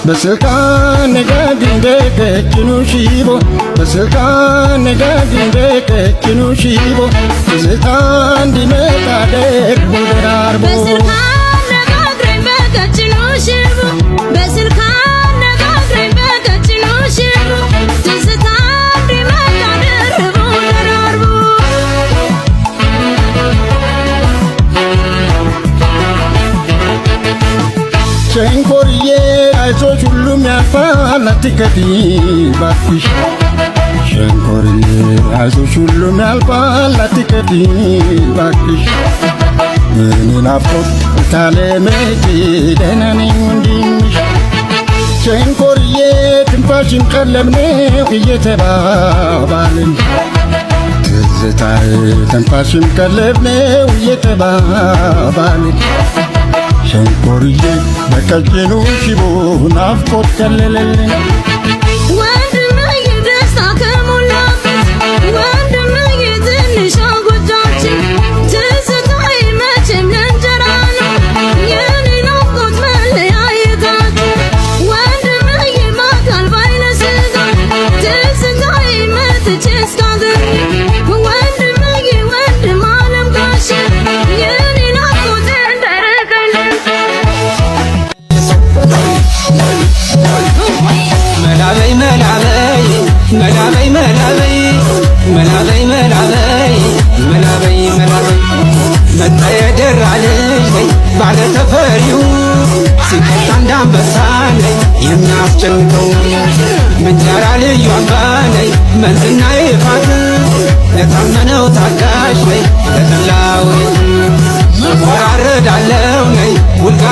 በስልጣን ነጋግንደ ቀጭኑ ሽቦ በስልጣን ነጋግንደ ቀጭኑ ሽቦ ትዝታ እንዲመጣ ደርቦ ደራርቦ በስልጣን ነጋግረኝ በቀጭኑ ሽቦ በስልጣን ነጋግረኝ በቀጭኑ ሽቦ ትዝታ እንዲመጣ ደርቦ ደራርቦ ሸንኮርዬ አይዞሽ ሁሉም ያልፋል አትከፊ ባክሽ ሸንኮርዬ አይዞሽ ሁሉም ያልፋል አትከፊ ባክሽ እኔ ናፍቆት ታለመጪ ደህና ነኝ ወንድምሽ ሸንኮርዬ ትንፋሽን ቀለብነው እየተባባልን ትዝታዬ ትንፋሽን ቀለብነው እየተባባልን ሸንኮርዬ በቀጭኑ ሽቦ ናፍቆት ከለለልን ወንድምዬ ደስታ ከሞላበት ወንድምዬ ትንሿ ጎጆአችን ትዝታዬ መቼም ለእንጀራ ነው የኔ ናፍቆት መለያየታችን ወንድምዬ በአካል ባይነ ሥጋ ትዝታዬ መጥቼ እስካገኝ ወንድምዬ ወንድም ዓለም ጋሼ የኔ ናፍቆት እንዳይርቀኝ መላበይ መላበይ መላበይ መላበይ መላበይ መላበይ መላበይ መላበይ መጣ የደራ ልጅ ነኝ ባለ ተፈሪው ሲቀጣ እንዳንበሳ ነኝ የሚያስጨንቀው ምንጀራ ልዩ አምባ ነኝ መንዝና ይፋት ለታመነው ታጋሽ ነኝ ለጠላው እወራረዳለው ነኝ ውልጋ